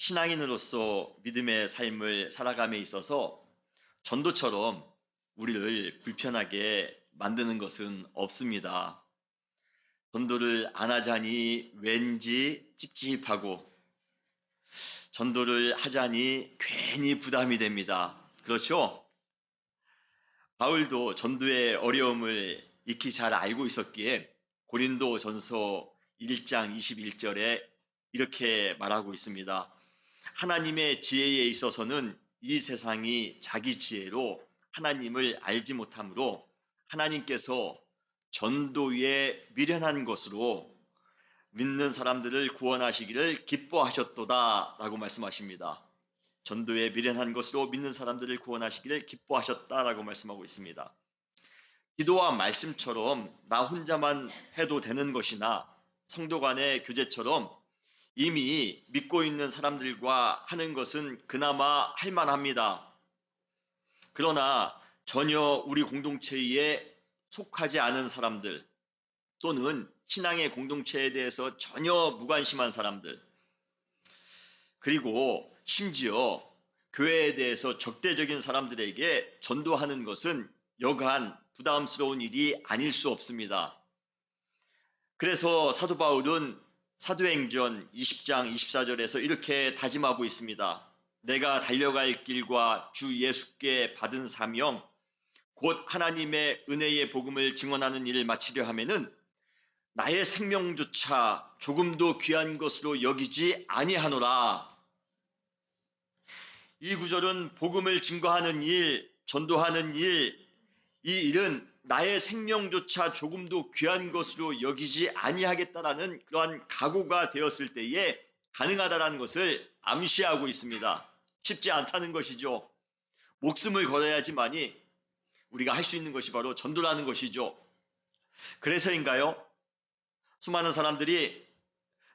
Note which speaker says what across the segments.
Speaker 1: 신앙인으로서 믿음의 삶을 살아감에 있어서 전도처럼 우리를 불편하게 만드는 것은 없습니다. 전도를 안 하자니 왠지 찝찝하고 전도를 하자니 괜히 부담이 됩니다. 그렇죠? 바울도 전도의 어려움을 익히 잘 알고 있었기에 고린도 전서 1장 21절에 이렇게 말하고 있습니다. 하나님의 지혜에 있어서는 이 세상이 자기 지혜로 하나님을 알지 못하므로 하나님께서 전도에 미련한 것으로 믿는 사람들을 구원하시기를 기뻐하셨도다 라고 말씀하십니다. 전도에 미련한 것으로 믿는 사람들을 구원하시기를 기뻐하셨다라고 말씀하고 있습니다. 기도와 말씀처럼 나 혼자만 해도 되는 것이나 성도 간의 교제처럼 이미 믿고 있는 사람들과 하는 것은 그나마 할만합니다. 그러나 전혀 우리 공동체에 속하지 않은 사람들 또는 신앙의 공동체에 대해서 전혀 무관심한 사람들 그리고 심지어 교회에 대해서 적대적인 사람들에게 전도하는 것은 여간 부담스러운 일이 아닐 수 없습니다. 그래서 사도 바울은 사도행전 20장 24절에서 이렇게 다짐하고 있습니다. 내가 달려갈 길과 주 예수께 받은 사명 곧 하나님의 은혜의 복음을 증언하는 일을 마치려 하면은 나의 생명조차 조금도 귀한 것으로 여기지 아니하노라. 이 구절은 복음을 증거하는 일, 전도하는 일, 이 일은 나의 생명조차 조금도 귀한 것으로 여기지 아니하겠다라는 그러한 각오가 되었을 때에 가능하다라는 것을 암시하고 있습니다. 쉽지 않다는 것이죠. 목숨을 걸어야지만이 우리가 할 수 있는 것이 바로 전도라는 것이죠. 그래서인가요? 수많은 사람들이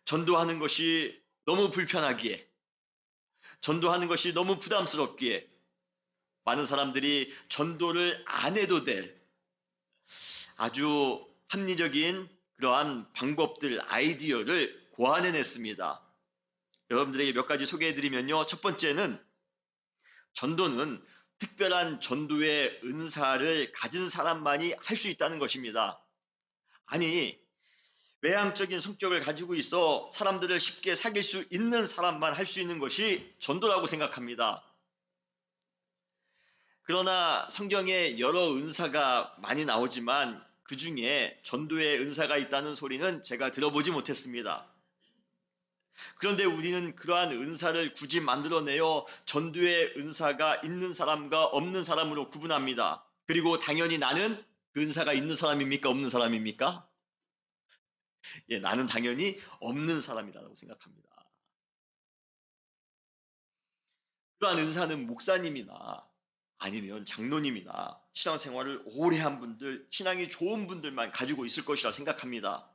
Speaker 1: 전도하는 것이 너무 불편하기에, 전도하는 것이 너무 부담스럽기에 많은 사람들이 전도를 안 해도 될 아주 합리적인 그러한 방법들, 아이디어를 고안해냈습니다. 여러분들에게 몇 가지 소개해드리면요. 첫 번째는 전도는 특별한 전도의 은사를 가진 사람만이 할 수 있다는 것입니다. 아니, 외향적인 성격을 가지고 있어 사람들을 쉽게 사귈 수 있는 사람만 할 수 있는 것이 전도라고 생각합니다. 그러나 성경에 여러 은사가 많이 나오지만 그 중에 전도의 은사가 있다는 소리는 제가 들어보지 못했습니다. 그런데 우리는 그러한 은사를 굳이 만들어내어 전도의 은사가 있는 사람과 없는 사람으로 구분합니다. 그리고 당연히 나는 그 은사가 있는 사람입니까? 없는 사람입니까? 예, 나는 당연히 없는 사람이라고 생각합니다. 그러한 은사는 목사님이나 아니면 장로님이나 신앙생활을 오래 한 분들, 신앙이 좋은 분들만 가지고 있을 것이라 생각합니다.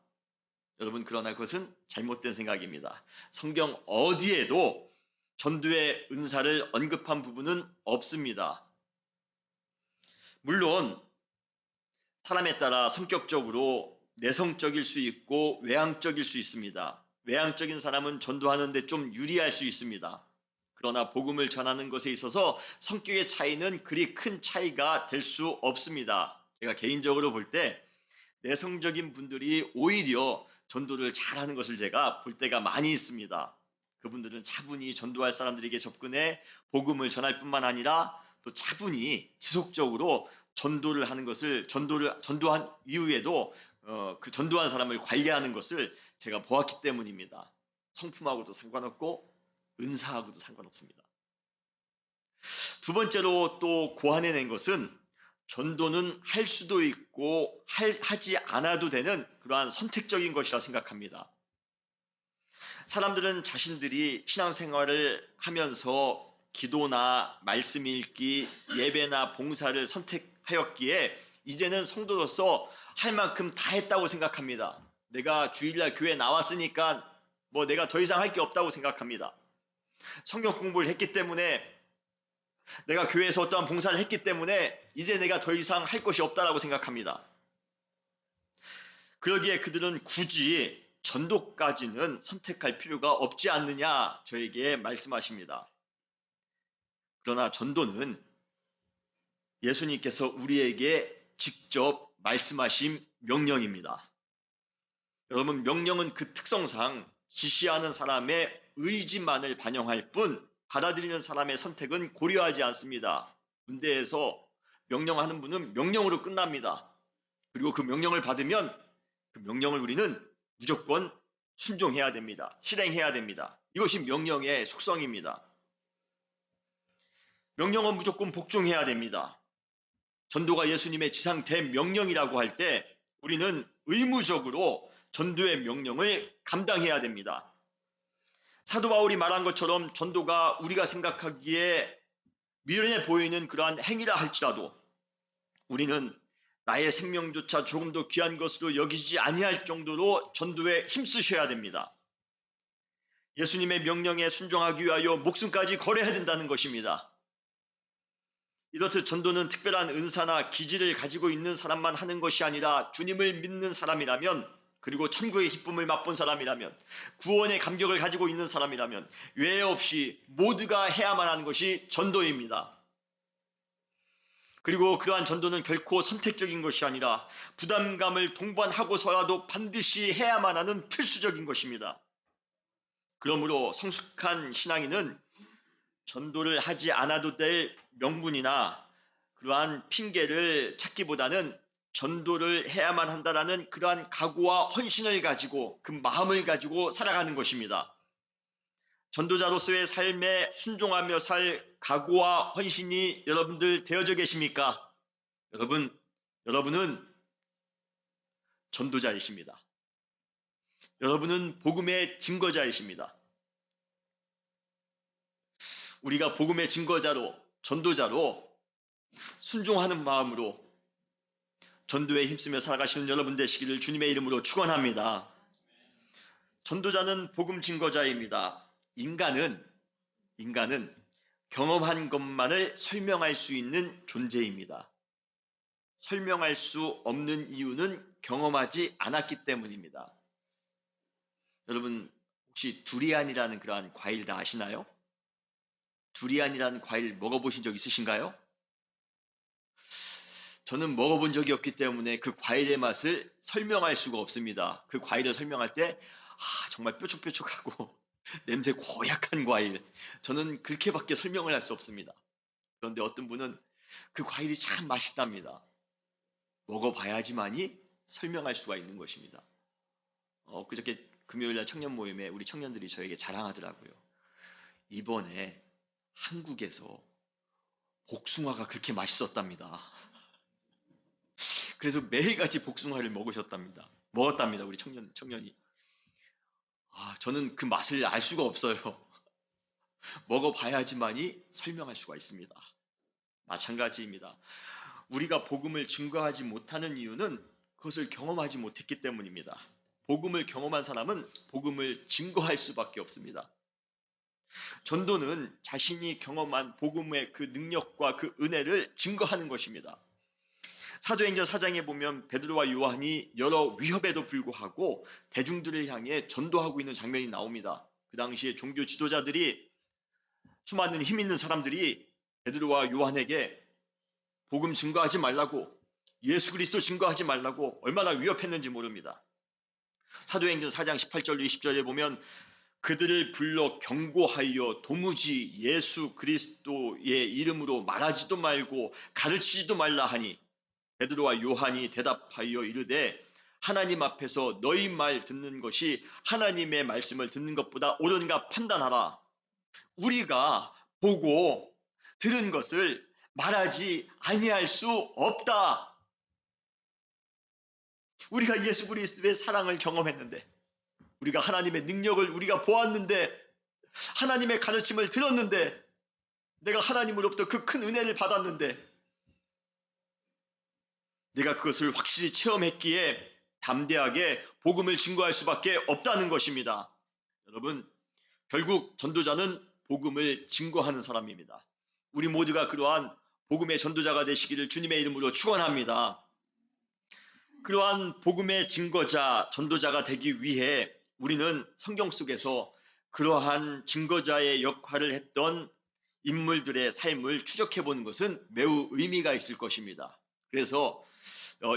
Speaker 1: 여러분, 그러나 그것은 잘못된 생각입니다. 성경 어디에도 전도의 은사를 언급한 부분은 없습니다. 물론 사람에 따라 성격적으로 내성적일 수 있고 외향적일 수 있습니다. 외향적인 사람은 전도하는데 좀 유리할 수 있습니다. 그러나 복음을 전하는 것에 있어서 성격의 차이는 그리 큰 차이가 될 수 없습니다. 제가 개인적으로 볼 때 내성적인 분들이 오히려 전도를 잘하는 것을 제가 볼 때가 많이 있습니다. 그분들은 차분히 전도할 사람들에게 접근해 복음을 전할 뿐만 아니라 또 차분히 지속적으로 전도를 하는 것을 전도한 이후에도 그 전도한 사람을 관리하는 것을 제가 보았기 때문입니다. 성품하고도 상관없고 은사하고도 상관없습니다. 두 번째로 또 고안해낸 것은 전도는 할 수도 있고 하지 않아도 되는 그러한 선택적인 것이라 생각합니다. 사람들은 자신들이 신앙생활을 하면서 기도나 말씀 읽기, 예배나 봉사를 선택하였기에 이제는 성도로서 할 만큼 다 했다고 생각합니다. 내가 주일날 교회 나왔으니까 뭐 내가 더 이상 할 게 없다고 생각합니다. 성경 공부를 했기 때문에 내가 교회에서 어떠한 봉사를 했기 때문에 이제 내가 더 이상 할 것이 없다라고 생각합니다. 그러기에 그들은 굳이 전도까지는 선택할 필요가 없지 않느냐 저에게 말씀하십니다. 그러나 전도는 예수님께서 우리에게 직접 말씀하신 명령입니다. 여러분, 명령은 그 특성상 지시하는 사람의 의지만을 반영할 뿐 받아들이는 사람의 선택은 고려하지 않습니다. 군대에서 명령하는 분은 명령으로 끝납니다. 그리고 그 명령을 받으면 그 명령을 우리는 무조건 순종해야 됩니다. 실행해야 됩니다. 이것이 명령의 속성입니다. 명령은 무조건 복종해야 됩니다. 전도가 예수님의 지상 대명령이라고 할 때 우리는 의무적으로 전도의 명령을 감당해야 됩니다. 사도 바울이 말한 것처럼 전도가 우리가 생각하기에 미련해 보이는 그러한 행위라 할지라도 우리는 나의 생명조차 조금 더 귀한 것으로 여기지 아니할 정도로 전도에 힘쓰셔야 됩니다. 예수님의 명령에 순종하기 위하여 목숨까지 걸어야 된다는 것입니다. 이렇듯 전도는 특별한 은사나 기질을 가지고 있는 사람만 하는 것이 아니라 주님을 믿는 사람이라면, 그리고 천국의 기쁨을 맛본 사람이라면, 구원의 감격을 가지고 있는 사람이라면 외에 없이 모두가 해야만 하는 것이 전도입니다. 그리고 그러한 전도는 결코 선택적인 것이 아니라 부담감을 동반하고서라도 반드시 해야만 하는 필수적인 것입니다. 그러므로 성숙한 신앙인은 전도를 하지 않아도 될 명분이나 그러한 핑계를 찾기보다는 전도를 해야만 한다라는 그러한 각오와 헌신을 가지고 그 마음을 가지고 살아가는 것입니다. 전도자로서의 삶에 순종하며 살 각오와 헌신이 여러분들 되어져 계십니까? 여러분은 전도자이십니다. 여러분은 복음의 증거자이십니다. 우리가 복음의 증거자로, 전도자로 순종하는 마음으로 전도에 힘쓰며 살아가시는 여러분 되시기를 주님의 이름으로 축원합니다. 전도자는 복음 증거자입니다. 인간은 경험한 것만을 설명할 수 있는 존재입니다. 설명할 수 없는 이유는 경험하지 않았기 때문입니다. 여러분, 혹시 두리안이라는 그러한 과일 다 아시나요? 두리안이라는 과일 먹어보신 적 있으신가요? 저는 먹어본 적이 없기 때문에 그 과일의 맛을 설명할 수가 없습니다. 그 과일을 설명할 때 정말 뾰족뾰족하고 냄새 고약한 과일, 저는 그렇게밖에 설명을 할 수 없습니다. 그런데 어떤 분은 그 과일이 참 맛있답니다. 먹어봐야지만이 설명할 수가 있는 것입니다. 그저께 금요일날 청년 모임에 우리 청년들이 저에게 자랑하더라고요. 이번에 한국에서 복숭아가 그렇게 맛있었답니다. 그래서 매일같이 복숭아를 먹었답니다. 우리 청년이. 저는 그 맛을 알 수가 없어요. 먹어봐야지만이 설명할 수가 있습니다. 마찬가지입니다. 우리가 복음을 증거하지 못하는 이유는 그것을 경험하지 못했기 때문입니다. 복음을 경험한 사람은 복음을 증거할 수밖에 없습니다. 전도는 자신이 경험한 복음의 그 능력과 그 은혜를 증거하는 것입니다. 사도행전 4장에 보면 베드로와 요한이 여러 위협에도 불구하고 대중들을 향해 전도하고 있는 장면이 나옵니다. 그 당시에 종교 지도자들이, 수많은 힘 있는 사람들이 베드로와 요한에게 복음 증거하지 말라고, 예수 그리스도 증거하지 말라고 얼마나 위협했는지 모릅니다. 사도행전 4장 18절 20절에 보면 그들을 불러 경고하여 도무지 예수 그리스도의 이름으로 말하지도 말고 가르치지도 말라 하니 베드로와 요한이 대답하여 이르되 하나님 앞에서 너희 말 듣는 것이 하나님의 말씀을 듣는 것보다 옳은가 판단하라. 우리가 보고 들은 것을 말하지 아니할 수 없다. 우리가 예수 그리스도의 사랑을 경험했는데, 우리가 하나님의 능력을 우리가 보았는데, 하나님의 가르침을 들었는데, 내가 하나님으로부터 그 큰 은혜를 받았는데, 내가 그것을 확실히 체험했기에 담대하게 복음을 증거할 수밖에 없다는 것입니다. 여러분, 결국 전도자는 복음을 증거하는 사람입니다. 우리 모두가 그러한 복음의 전도자가 되시기를 주님의 이름으로 축원합니다. 그러한 복음의 증거자, 전도자가 되기 위해 우리는 성경 속에서 그러한 증거자의 역할을 했던 인물들의 삶을 추적해 보는 것은 매우 의미가 있을 것입니다. 그래서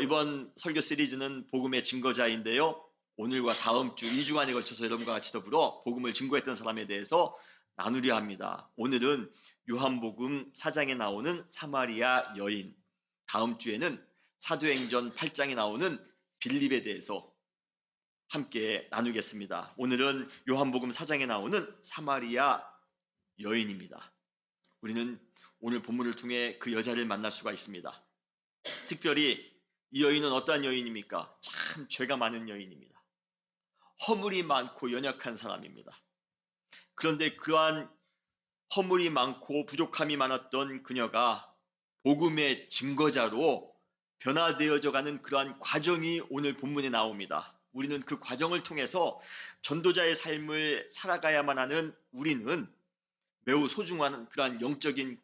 Speaker 1: 이번 설교 시리즈는 복음의 증거자인데요. 오늘과 다음 주 2주간에 걸쳐서 여러분과 같이 더불어 복음을 증거했던 사람에 대해서 나누려 합니다. 오늘은 요한복음 4장에 나오는 사마리아 여인, 다음 주에는 사도행전 8장에 나오는 빌립에 대해서 함께 나누겠습니다. 오늘은 요한복음 4장에 나오는 사마리아 여인입니다. 우리는 오늘 본문을 통해 그 여자를 만날 수가 있습니다. 특별히 이 여인은 어떠한 여인입니까? 참 죄가 많은 여인입니다. 허물이 많고 연약한 사람입니다. 그런데 그러한 허물이 많고 부족함이 많았던 그녀가 복음의 증거자로 변화되어져 가는 그러한 과정이 오늘 본문에 나옵니다. 우리는 그 과정을 통해서 전도자의 삶을 살아가야만 하는 우리는 매우 소중한 그러한 영적인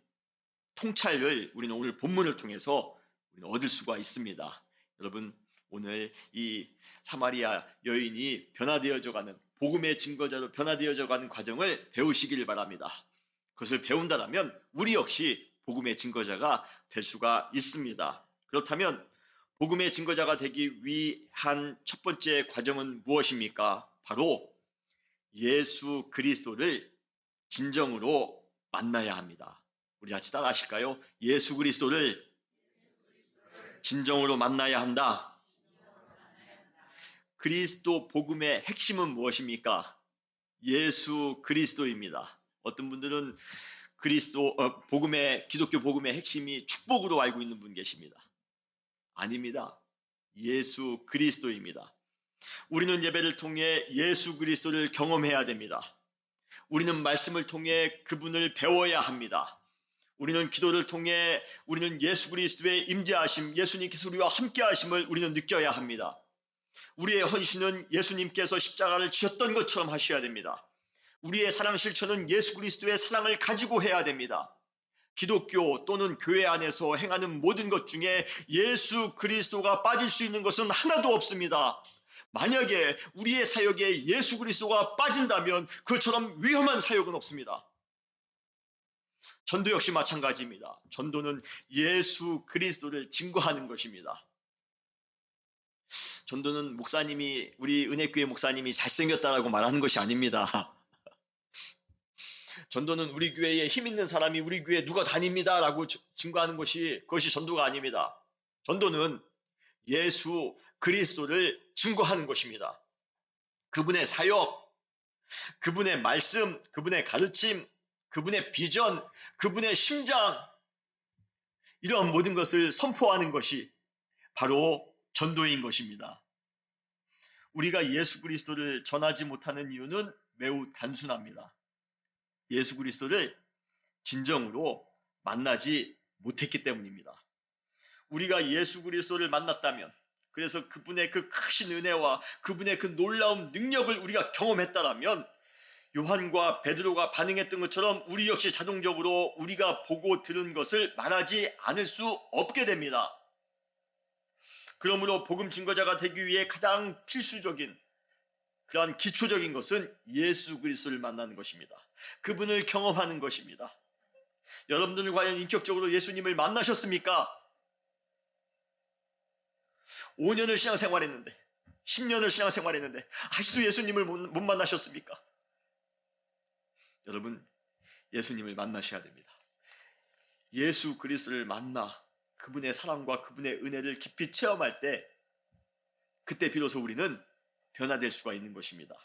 Speaker 1: 통찰을 우리는 오늘 본문을 통해서 얻을 수가 있습니다. 여러분, 오늘 이 사마리아 여인이 변화되어져 가는, 복음의 증거자로 변화되어져 가는 과정을 배우시기를 바랍니다. 그것을 배운다면 우리 역시 복음의 증거자가 될 수가 있습니다. 그렇다면 복음의 증거자가 되기 위한 첫 번째 과정은 무엇입니까? 바로 예수 그리스도를 진정으로 만나야 합니다. 우리 같이 따라 하실까요? 예수 그리스도를 진정으로 만나야 한다. 그리스도 복음의 핵심은 무엇입니까? 예수 그리스도입니다. 어떤 분들은 기독교 복음의 핵심이 축복으로 알고 있는 분 계십니다. 아닙니다. 예수 그리스도입니다. 우리는 예배를 통해 예수 그리스도를 경험해야 됩니다. 우리는 말씀을 통해 그분을 배워야 합니다. 우리는 기도를 통해 우리는 예수 그리스도의 임재하심, 예수님께서 우리와 함께하심을 우리는 느껴야 합니다. 우리의 헌신은 예수님께서 십자가를 지셨던 것처럼 하셔야 됩니다. 우리의 사랑 실천은 예수 그리스도의 사랑을 가지고 해야 됩니다. 기독교 또는 교회 안에서 행하는 모든 것 중에 예수 그리스도가 빠질 수 있는 것은 하나도 없습니다. 만약에 우리의 사역에 예수 그리스도가 빠진다면 그것처럼 위험한 사역은 없습니다. 전도 역시 마찬가지입니다. 전도는 예수 그리스도를 증거하는 것입니다. 전도는 우리 은혜교회 목사님이 잘생겼다라고 말하는 것이 아닙니다. 전도는 우리 교회에 힘 있는 사람이 우리 교회에 누가 다닙니다 라고 증거하는 그것이 전도가 아닙니다. 전도는 예수 그리스도를 증거하는 것입니다. 그분의 사역, 그분의 말씀, 그분의 가르침, 그분의 비전, 그분의 심장, 이러한 모든 것을 선포하는 것이 바로 전도인 것입니다. 우리가 예수 그리스도를 전하지 못하는 이유는 매우 단순합니다. 예수 그리스도를 진정으로 만나지 못했기 때문입니다. 우리가 예수 그리스도를 만났다면, 그래서 그분의 그 크신 은혜와 그분의 그 놀라운 능력을 우리가 경험했다면 요한과 베드로가 반응했던 것처럼 우리 역시 자동적으로 우리가 보고 들은 것을 말하지 않을 수 없게 됩니다. 그러므로 복음 증거자가 되기 위해 가장 필수적인 그러한 기초적인 것은 예수 그리스도를 만나는 것입니다. 그분을 경험하는 것입니다. 여러분들은 과연 인격적으로 예수님을 만나셨습니까? 5년을 신앙생활했는데, 10년을 신앙생활했는데 아직도 예수님을 못 만나셨습니까? 여러분, 예수님을 만나셔야 됩니다. 예수 그리스도를 만나 그분의 사랑과 그분의 은혜를 깊이 체험할 때, 그때 비로소 우리는 변화될 수가 있는 것입니다.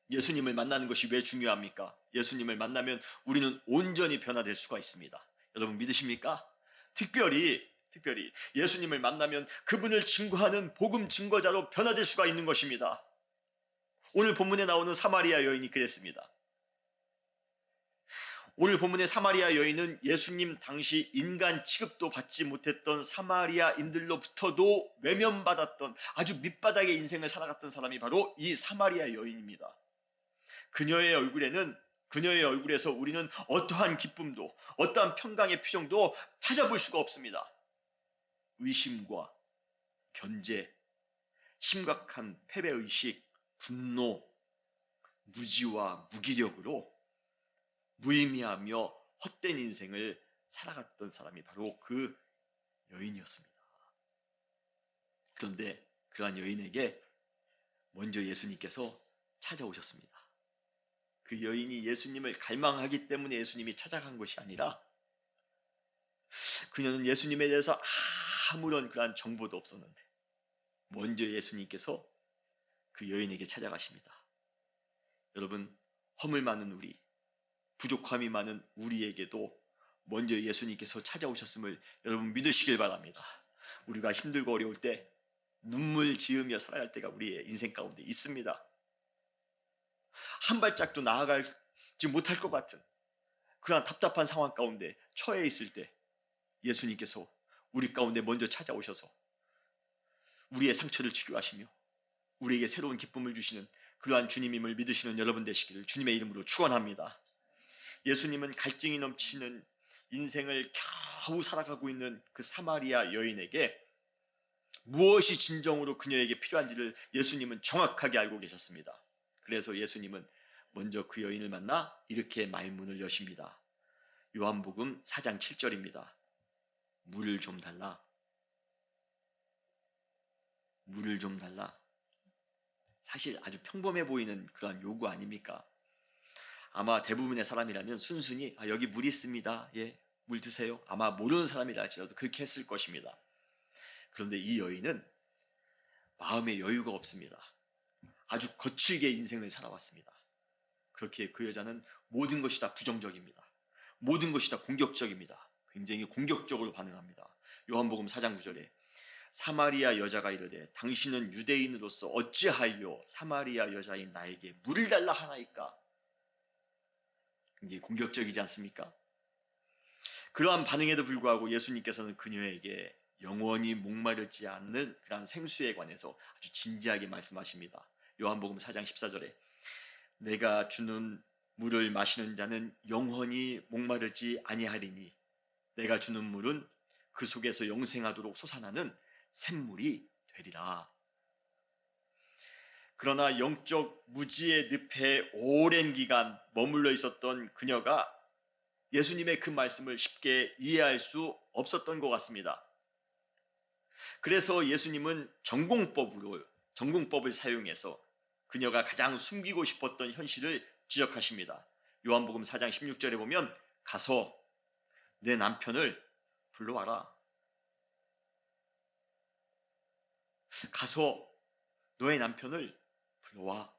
Speaker 1: 예수님을 만나는 것이 왜 중요합니까? 예수님을 만나면 우리는 온전히 변화될 수가 있습니다. 여러분 믿으십니까? 특별히 예수님을 만나면 그분을 증거하는 복음 증거자로 변화될 수가 있는 것입니다. 오늘 본문에 나오는 사마리아 여인이 그랬습니다. 오늘 본문의 사마리아 여인은 예수님 당시 인간 취급도 받지 못했던 사마리아인들로부터도 외면받았던 아주 밑바닥의 인생을 살아갔던 사람이 바로 이 사마리아 여인입니다. 그녀의 얼굴에서 우리는 어떠한 기쁨도 어떠한 평강의 표정도 찾아볼 수가 없습니다. 의심과 견제, 심각한 패배의식, 분노, 무지와 무기력으로 무의미하며 헛된 인생을 살아갔던 사람이 바로 그 여인이었습니다. 그런데 그러한 여인에게 먼저 예수님께서 찾아오셨습니다. 그 여인이 예수님을 갈망하기 때문에 예수님이 찾아간 것이 아니라 그녀는 예수님에 대해서 아무런 그러한 정보도 없었는데 먼저 예수님께서 그 여인에게 찾아가십니다. 여러분, 허물 많은 우리, 부족함이 많은 우리에게도 먼저 예수님께서 찾아오셨음을 여러분 믿으시길 바랍니다. 우리가 힘들고 어려울 때 눈물 지으며 살아갈 때가 우리의 인생 가운데 있습니다. 한 발짝도 나아가지 못할 것 같은 그런 답답한 상황 가운데 처해 있을 때 예수님께서 우리 가운데 먼저 찾아오셔서 우리의 상처를 치료하시며 우리에게 새로운 기쁨을 주시는 그러한 주님임을 믿으시는 여러분 되시기를 주님의 이름으로 축원합니다. 예수님은 갈증이 넘치는 인생을 겨우 살아가고 있는 그 사마리아 여인에게 무엇이 진정으로 그녀에게 필요한지를 예수님은 정확하게 알고 계셨습니다. 그래서 예수님은 먼저 그 여인을 만나 이렇게 말문을 여십니다. 요한복음 4장 7절입니다. 물을 좀 달라. 물을 좀 달라. 사실 아주 평범해 보이는 그러한 요구 아닙니까? 아마 대부분의 사람이라면 순순히 여기 물 있습니다. 예, 물 드세요. 아마 모르는 사람이라 할지라도 그렇게 했을 것입니다. 그런데 이 여인은 마음에 여유가 없습니다. 아주 거칠게 인생을 살아왔습니다. 그렇게 그 여자는 모든 것이 다 부정적입니다. 모든 것이 다 공격적입니다. 굉장히 공격적으로 반응합니다. 요한복음 4장 9절에 사마리아 여자가 이르되 당신은 유대인으로서 어찌하여 사마리아 여자인 나에게 물을 달라 하나이까? 굉장히 공격적이지 않습니까? 그러한 반응에도 불구하고 예수님께서는 그녀에게 영원히 목마르지 않는 그런 생수에 관해서 아주 진지하게 말씀하십니다. 요한복음 4장 14절에 내가 주는 물을 마시는 자는 영원히 목마르지 아니하리니 내가 주는 물은 그 속에서 영생하도록 솟아나는 샘물이 되리라. 그러나 영적 무지의 늪에 오랜 기간 머물러 있었던 그녀가 예수님의 그 말씀을 쉽게 이해할 수 없었던 것 같습니다. 그래서 예수님은 전공법을 사용해서 그녀가 가장 숨기고 싶었던 현실을 지적하십니다. 요한복음 4장 16절에 보면 가서 내 남편을 불러와라. 가서 너의 남편을 불러와.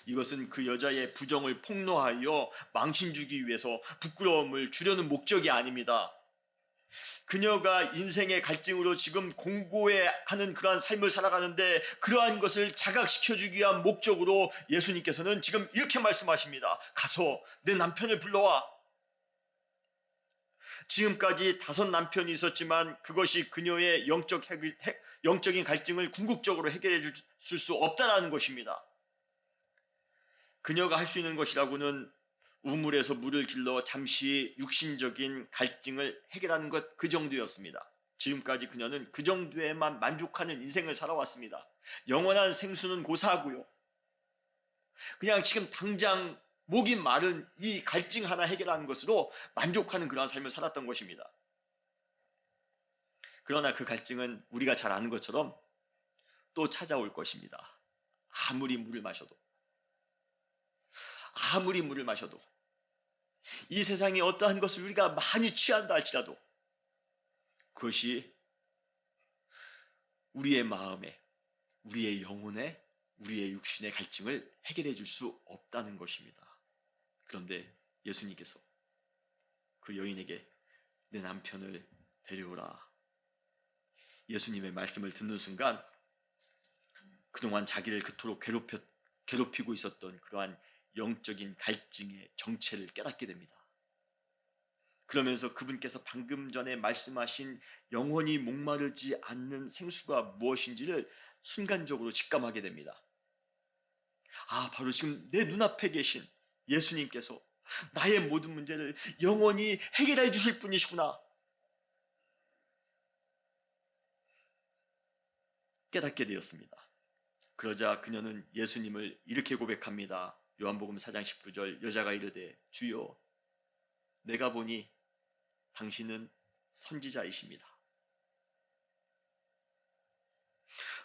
Speaker 1: 이것은 그 여자의 부정을 폭로하여 망신 주기 위해서 부끄러움을 주려는 목적이 아닙니다. 그녀가 인생의 갈증으로 지금 공고해하는 그러한 삶을 살아가는데 그러한 것을 자각시켜주기 위한 목적으로 예수님께서는 지금 이렇게 말씀하십니다. 가서 내 남편을 불러와. 지금까지 5 남편이 있었지만 그것이 그녀의 영적인 갈증을 궁극적으로 해결해 줄 수 없다는 것입니다. 그녀가 할 수 있는 것이라고는 우물에서 물을 길러 잠시 육신적인 갈증을 해결하는 것 그 정도였습니다. 지금까지 그녀는 그 정도에만 만족하는 인생을 살아왔습니다. 영원한 생수는 고사하고요. 그냥 지금 당장 목이 마른 이 갈증 하나 해결하는 것으로 만족하는 그러한 삶을 살았던 것입니다. 그러나 그 갈증은 우리가 잘 아는 것처럼 또 찾아올 것입니다. 아무리 물을 마셔도 이 세상에 어떠한 것을 우리가 많이 취한다 할지라도 그것이 우리의 마음에, 우리의 영혼에, 우리의 육신의 갈증을 해결해 줄 수 없다는 것입니다. 그런데 예수님께서 그 여인에게 내 남편을 데려오라. 예수님의 말씀을 듣는 순간 그동안 자기를 그토록 괴롭히고 있었던 그러한 영적인 갈증의 정체를 깨닫게 됩니다. 그러면서 그분께서 방금 전에 말씀하신 영원히 목마르지 않는 생수가 무엇인지를 순간적으로 직감하게 됩니다. 바로 지금 내 눈앞에 계신 예수님께서 나의 모든 문제를 영원히 해결해 주실 분이시구나. 깨닫게 되었습니다. 그러자 그녀는 예수님을 이렇게 고백합니다. 요한복음 4장 19절 여자가 이르되 주여 내가 보니 당신은 선지자이십니다.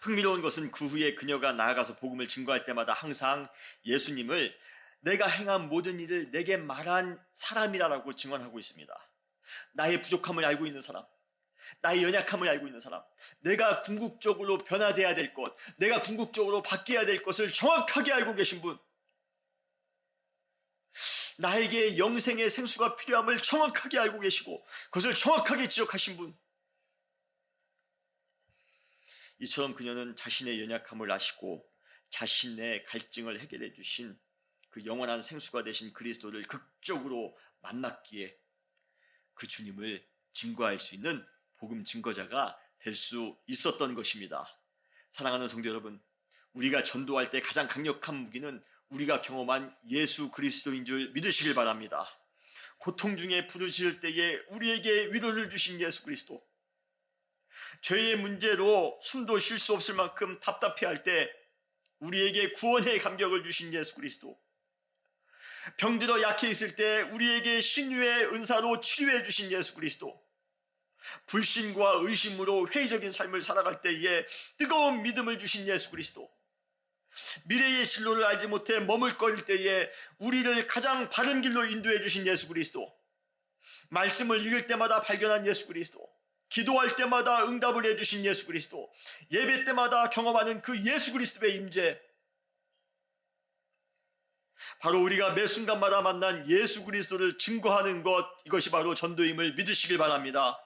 Speaker 1: 흥미로운 것은 그 후에 그녀가 나아가서 복음을 증거할 때마다 항상 예수님을 내가 행한 모든 일을 내게 말한 사람이라고 증언하고 있습니다. 나의 부족함을 알고 있는 사람, 나의 연약함을 알고 있는 사람, 내가 궁극적으로 변화돼야 될 것, 내가 궁극적으로 바뀌어야 될 것을 정확하게 알고 계신 분, 나에게 영생의 생수가 필요함을 정확하게 알고 계시고 그것을 정확하게 지적하신 분. 이처럼 그녀는 자신의 연약함을 아시고 자신의 갈증을 해결해 주신 그 영원한 생수가 되신 그리스도를 극적으로 만났기에 그 주님을 증거할 수 있는 복음 증거자가 될 수 있었던 것입니다. 사랑하는 성도 여러분, 우리가 전도할 때 가장 강력한 무기는 우리가 경험한 예수 그리스도인 줄 믿으시길 바랍니다. 고통 중에 부르실 때에 우리에게 위로를 주신 예수 그리스도, 죄의 문제로 숨도 쉴 수 없을 만큼 답답해할 때 우리에게 구원의 감격을 주신 예수 그리스도, 병들어 약해 있을 때 우리에게 신유의 은사로 치료해 주신 예수 그리스도, 불신과 의심으로 회의적인 삶을 살아갈 때에 뜨거운 믿음을 주신 예수 그리스도, 미래의 진로를 알지 못해 머물거릴 때에 우리를 가장 바른 길로 인도해 주신 예수 그리스도, 말씀을 읽을 때마다 발견한 예수 그리스도, 기도할 때마다 응답을 해주신 예수 그리스도, 예배 때마다 경험하는 그 예수 그리스도의 임재, 바로 우리가 매 순간마다 만난 예수 그리스도를 증거하는 것, 이것이 바로 전도임을 믿으시길 바랍니다.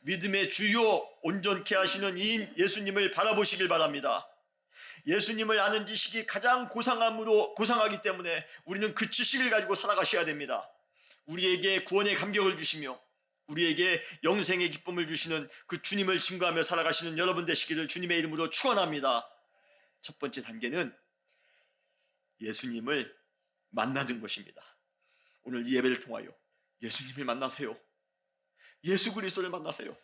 Speaker 1: 믿음의 주요 온전케 하시는 이인 예수님을 바라보시길 바랍니다. 예수님을 아는 지식이 가장 고상하기 때문에 우리는 그 지식을 가지고 살아가셔야 됩니다. 우리에게 구원의 감격을 주시며 우리에게 영생의 기쁨을 주시는 그 주님을 증거하며 살아가시는 여러분 되시기를 주님의 이름으로 축원합니다. 첫 번째 단계는 예수님을 만나는 것입니다. 오늘 이 예배를 통하여 예수님을 만나세요. 예수 그리스도를 만나세요.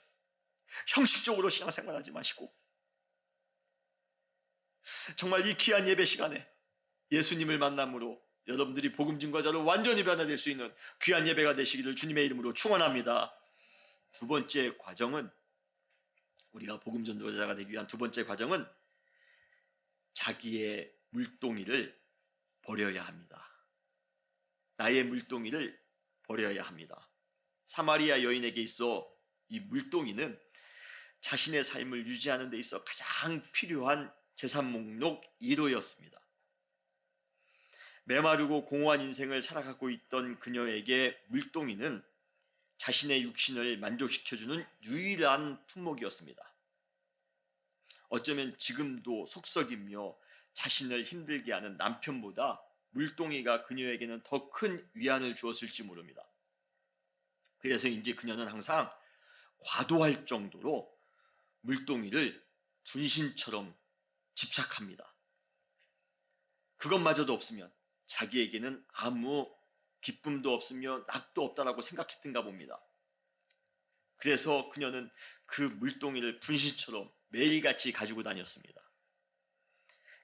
Speaker 1: 형식적으로 신앙생활하지 마시고 정말 이 귀한 예배 시간에 예수님을 만남으로 여러분들이 복음 증거자로 완전히 변화될 수 있는 귀한 예배가 되시기를 주님의 이름으로 축원합니다. 두 번째 과정은, 우리가 복음 전도자가 되기 위한 두 번째 과정은 자기의 물동이를 버려야 합니다. 나의 물동이를 버려야 합니다. 사마리아 여인에게 있어 이 물동이는 자신의 삶을 유지하는 데 있어 가장 필요한 재산 목록 1호였습니다. 메마르고 공허한 인생을 살아가고 있던 그녀에게 물동이는 자신의 육신을 만족시켜주는 유일한 품목이었습니다. 어쩌면 지금도 속썩이며 자신을 힘들게 하는 남편보다 물동이가 그녀에게는 더 큰 위안을 주었을지 모릅니다. 그래서인지 그녀는 항상 과도할 정도로 물동이를 분신처럼 집착합니다. 그것마저도 없으면 자기에게는 아무 기쁨도 없으며 낙도 없다라고 생각했던가 봅니다. 그래서 그녀는 그 물동이를 분신처럼 매일같이 가지고 다녔습니다.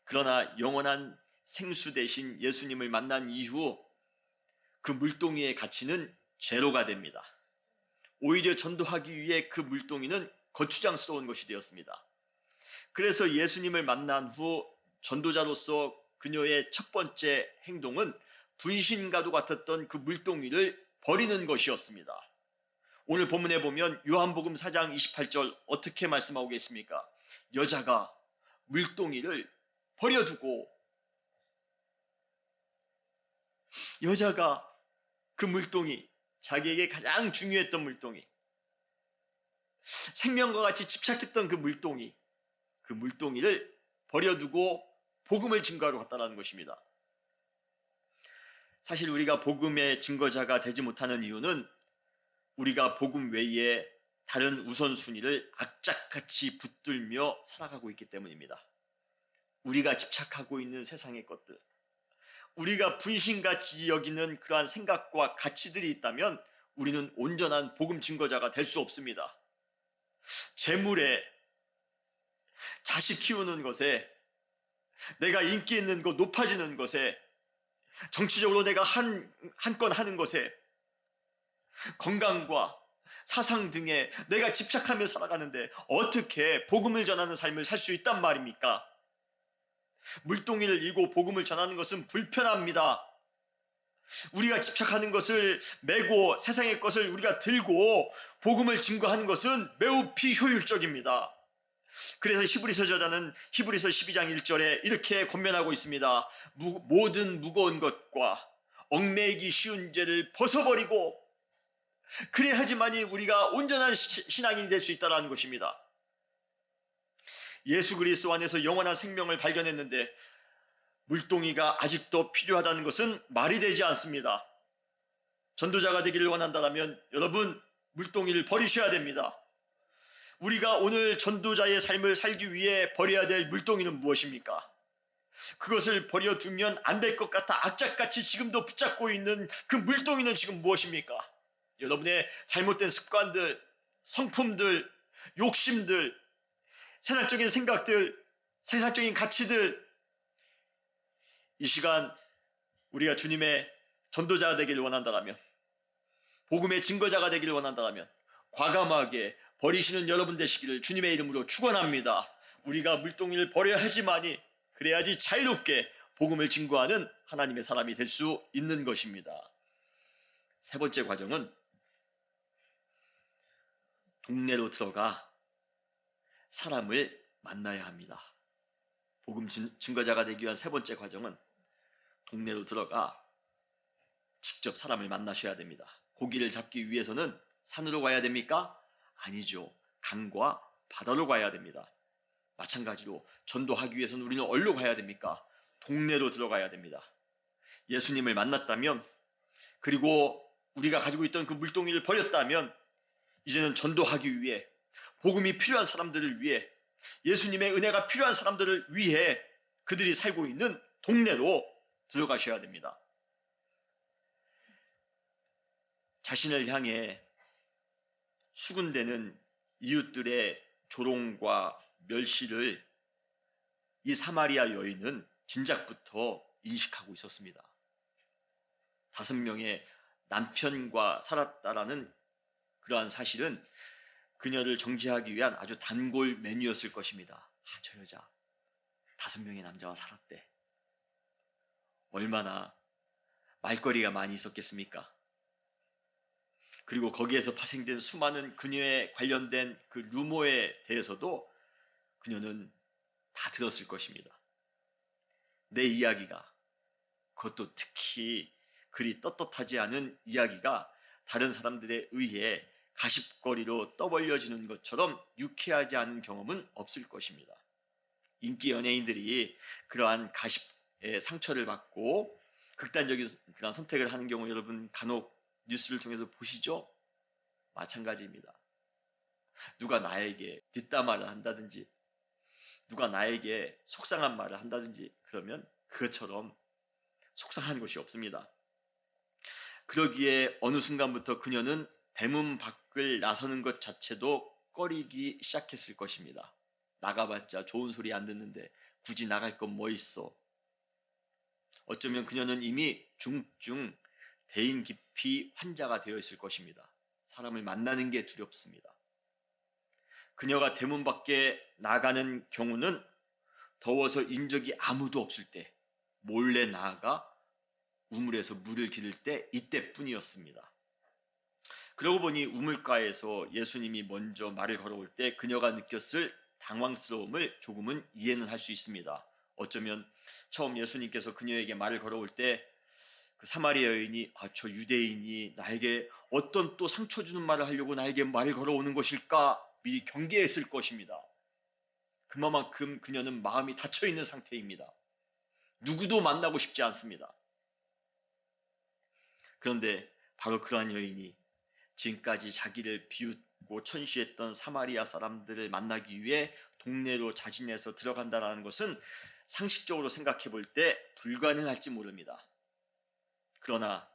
Speaker 1: 그러나 영원한 생수 대신 예수님을 만난 이후 그 물동이의 가치는 제로가 됩니다. 오히려 전도하기 위해 그 물동이는 거추장스러운 것이 되었습니다. 그래서 예수님을 만난 후 전도자로서 그녀의 첫 번째 행동은 분신과도 같았던 그 물동이를 버리는 것이었습니다. 오늘 본문에 보면 요한복음 4장 28절 어떻게 말씀하고 계십니까? 여자가 물동이를 버려두고, 여자가 그 물동이, 자기에게 가장 중요했던 물동이, 생명과 같이 집착했던 그 물동이를 버려두고 복음을 증거하러 갔다는 것입니다. 사실 우리가 복음의 증거자가 되지 못하는 이유는 우리가 복음 외에 다른 우선순위를 악착같이 붙들며 살아가고 있기 때문입니다. 우리가 집착하고 있는 세상의 것들, 우리가 분신같이 여기는 그러한 생각과 가치들이 있다면 우리는 온전한 복음 증거자가 될 수 없습니다. 재물에, 자식 키우는 것에, 내가 인기 있는 것, 높아지는 것에, 정치적으로 내가 한 건 하는 것에, 건강과 사상 등에 내가 집착하며 살아가는데 어떻게 복음을 전하는 삶을 살 수 있단 말입니까? 물동이를 이고 복음을 전하는 것은 불편합니다. 우리가 집착하는 것을 메고 세상의 것을 우리가 들고 복음을 증거하는 것은 매우 비효율적입니다. 그래서 히브리서 저자는 히브리서 12장 1절에 이렇게 권면하고 있습니다. 모든 무거운 것과 얽매이기 쉬운 죄를 벗어버리고 그래야지만이 우리가 온전한 신앙인이 될 수 있다는 것입니다. 예수 그리스도 안에서 영원한 생명을 발견했는데 물동이가 아직도 필요하다는 것은 말이 되지 않습니다. 전도자가 되기를 원한다면 여러분 물동이를 버리셔야 됩니다. 우리가 오늘 전도자의 삶을 살기 위해 버려야 될 물동이는 무엇입니까? 그것을 버려두면 안 될 것 같아 악착같이 지금도 붙잡고 있는 그 물동이는 지금 무엇입니까? 여러분의 잘못된 습관들, 성품들, 욕심들, 세상적인 생각들, 세상적인 가치들, 이 시간 우리가 주님의 전도자가 되기를 원한다면, 복음의 증거자가 되기를 원한다면 과감하게 버리시는 여러분 되시기를 주님의 이름으로 축원합니다. 우리가 물동이를 버려야 하지만이 그래야지 자유롭게 복음을 증거하는 하나님의 사람이 될 수 있는 것입니다. 세 번째 과정은 동네로 들어가 사람을 만나야 합니다. 복음 증거자가 되기 위한 세 번째 과정은 동네로 들어가 직접 사람을 만나셔야 됩니다. 고기를 잡기 위해서는 산으로 가야 됩니까? 아니죠. 강과 바다로 가야 됩니다. 마찬가지로 전도하기 위해서는 우리는 어디로 가야 됩니까? 동네로 들어가야 됩니다. 예수님을 만났다면, 그리고 우리가 가지고 있던 그 물동이를 버렸다면 이제는 전도하기 위해, 복음이 필요한 사람들을 위해, 예수님의 은혜가 필요한 사람들을 위해 그들이 살고 있는 동네로 들어가셔야 됩니다. 자신을 향해 수군대는 이웃들의 조롱과 멸시를 이 사마리아 여인은 진작부터 인식하고 있었습니다. 5명의 남편과 살았다라는 그러한 사실은 그녀를 정죄하기 위한 아주 단골 메뉴였을 것입니다. 저 여자 5명의 남자와 살았대. 얼마나 말거리가 많이 있었겠습니까? 그리고 거기에서 파생된 수많은 그녀에 관련된 그 루머에 대해서도 그녀는 다 들었을 것입니다. 내 이야기가, 그것도 특히 그리 떳떳하지 않은 이야기가 다른 사람들에 의해 가십거리로 떠벌려지는 것처럼 유쾌하지 않은 경험은 없을 것입니다. 인기 연예인들이 그러한 가십의 상처를 받고 극단적인 그런 선택을 하는 경우 여러분 간혹 뉴스를 통해서 보시죠? 마찬가지입니다. 누가 나에게 뒷담화를 한다든지 누가 나에게 속상한 말을 한다든지 그러면 그것처럼 속상한 것이 없습니다. 그러기에 어느 순간부터 그녀는 대문 밖을 나서는 것 자체도 꺼리기 시작했을 것입니다. 나가봤자 좋은 소리 안 듣는데 굳이 나갈 건 뭐 있어. 어쩌면 그녀는 이미 중증 대인 기피 환자가 되어 있을 것입니다. 사람을 만나는 게 두렵습니다. 그녀가 대문 밖에 나가는 경우는 더워서 인적이 아무도 없을 때 몰래 나아가 우물에서 물을 기를 때 이때뿐이었습니다. 그러고 보니 우물가에서 예수님이 먼저 말을 걸어올 때 그녀가 느꼈을 당황스러움을 조금은 이해는 할 수 있습니다. 어쩌면 처음 예수님께서 그녀에게 말을 걸어올 때 그 사마리아 여인이 저 유대인이 나에게 어떤 또 상처 주는 말을 하려고 나에게 말을 걸어오는 것일까 미리 경계했을 것입니다. 그만큼 그녀는 마음이 닫혀있는 상태입니다. 누구도 만나고 싶지 않습니다. 그런데 바로 그러한 여인이 지금까지 자기를 비웃고 천시했던 사마리아 사람들을 만나기 위해 동네로 자진해서 들어간다는 것은 상식적으로 생각해 볼 때 불가능할지 모릅니다. 그러나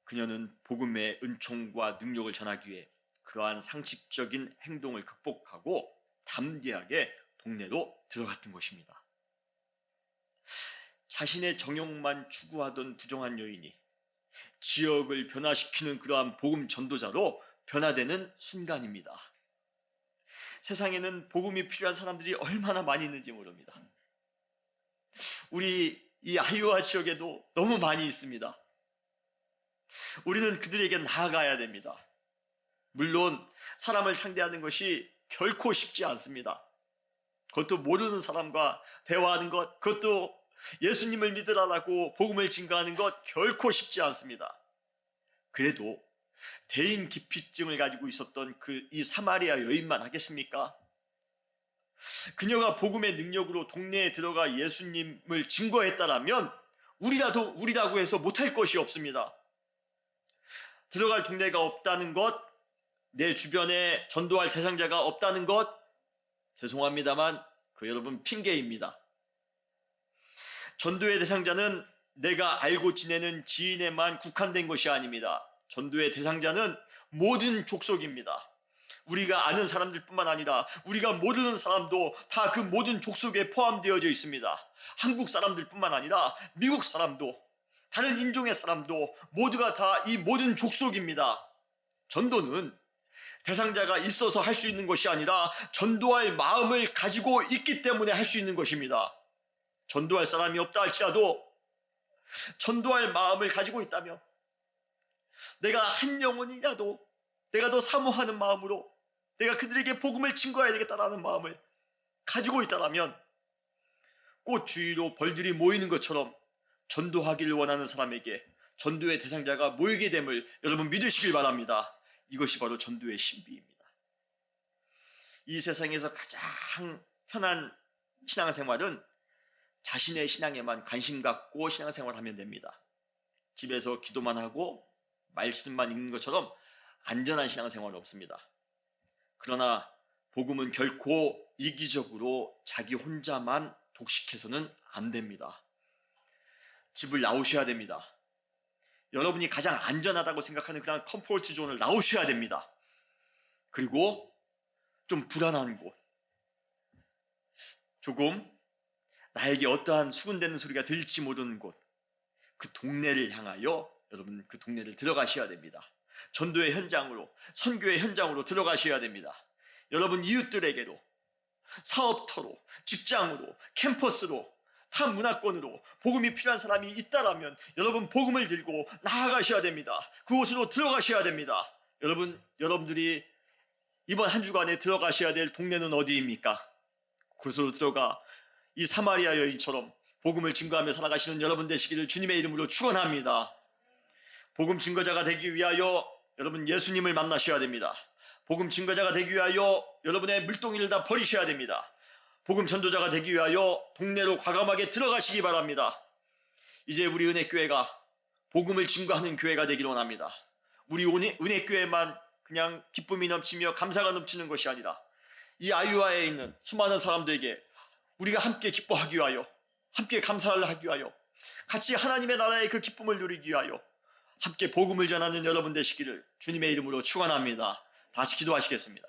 Speaker 1: 그녀는 복음의 은총과 능력을 전하기 위해 그러한 상식적인 행동을 극복하고 담대하게 동네로 들어갔던 것입니다. 자신의 정욕만 추구하던 부정한 여인이 지역을 변화시키는 그러한 복음 전도자로 변화되는 순간입니다. 세상에는 복음이 필요한 사람들이 얼마나 많이 있는지 모릅니다. 우리 이 아이오와 지역에도 너무 많이 있습니다. 우리는 그들에게 나아가야 됩니다. 물론 사람을 상대하는 것이 결코 쉽지 않습니다. 그것도 모르는 사람과 대화하는 것, 그것도 예수님을 믿으라고 복음을 증거하는 것 결코 쉽지 않습니다. 그래도 대인 기피증을 가지고 있었던 이 사마리아 여인만 하겠습니까? 그녀가 복음의 능력으로 동네에 들어가 예수님을 증거했다라면 우리라고 해서 못할 것이 없습니다. 들어갈 동네가 없다는 것, 내 주변에 전도할 대상자가 없다는 것, 죄송합니다만 그 여러분 핑계입니다. 전도의 대상자는 내가 알고 지내는 지인에만 국한된 것이 아닙니다. 전도의 대상자는 모든 족속입니다. 우리가 아는 사람들뿐만 아니라 우리가 모르는 사람도 다 그 모든 족속에 포함되어져 있습니다. 한국 사람들뿐만 아니라 미국 사람도 다른 인종의 사람도 모두가 다 이 모든 족속입니다. 전도는 대상자가 있어서 할 수 있는 것이 아니라 전도할 마음을 가지고 있기 때문에 할 수 있는 것입니다. 전도할 사람이 없다 할지라도 전도할 마음을 가지고 있다면 내가 한 영혼이라도 내가 더 사모하는 마음으로 내가 그들에게 복음을 증거해야 되겠다라는 마음을 가지고 있다면 꽃 주위로 벌들이 모이는 것처럼 전도하기를 원하는 사람에게 전도의 대상자가 모이게 됨을 여러분 믿으시길 바랍니다. 이것이 바로 전도의 신비입니다. 이 세상에서 가장 편한 신앙생활은 자신의 신앙에만 관심 갖고 신앙생활하면 됩니다. 집에서 기도만 하고 말씀만 읽는 것처럼 안전한 신앙생활은 없습니다. 그러나 복음은 결코 이기적으로 자기 혼자만 독식해서는 안 됩니다. 집을 나오셔야 됩니다. 여러분이 가장 안전하다고 생각하는 그런 컴포트 존을 나오셔야 됩니다. 그리고 좀 불안한 곳, 조금 나에게 어떠한 수군대는 소리가 들릴지 모르는 곳, 그 동네를 향하여 여러분 그 동네를 들어가셔야 됩니다. 전도의 현장으로, 선교의 현장으로 들어가셔야 됩니다. 여러분 이웃들에게로, 사업터로, 직장으로, 캠퍼스로, 타 문화권으로 복음이 필요한 사람이 있다라면 여러분 복음을 들고 나아가셔야 됩니다. 그곳으로 들어가셔야 됩니다. 여러분들이 이번 한 주간에 들어가셔야 될 동네는 어디입니까? 그곳으로 들어가 이 사마리아 여인처럼 복음을 증거하며 살아가시는 여러분 되시기를 주님의 이름으로 축원합니다. 복음 증거자가 되기 위하여 여러분 예수님을 만나셔야 됩니다. 복음 증거자가 되기 위하여 여러분의 물동이를 다 버리셔야 됩니다. 복음 전도자가 되기 위하여 동네로 과감하게 들어가시기 바랍니다. 이제 우리 은혜교회가 복음을 증거하는 교회가 되기를 원합니다. 우리 은혜교회만 그냥 기쁨이 넘치며 감사가 넘치는 것이 아니라 이 아이오와에 있는 수많은 사람들에게 우리가 함께 기뻐하기 위하여, 함께 감사를 하기 위하여, 같이 하나님의 나라의 그 기쁨을 누리기 위하여 함께 복음을 전하는 여러분 되시기를 주님의 이름으로 축원합니다. 다시 기도하시겠습니다.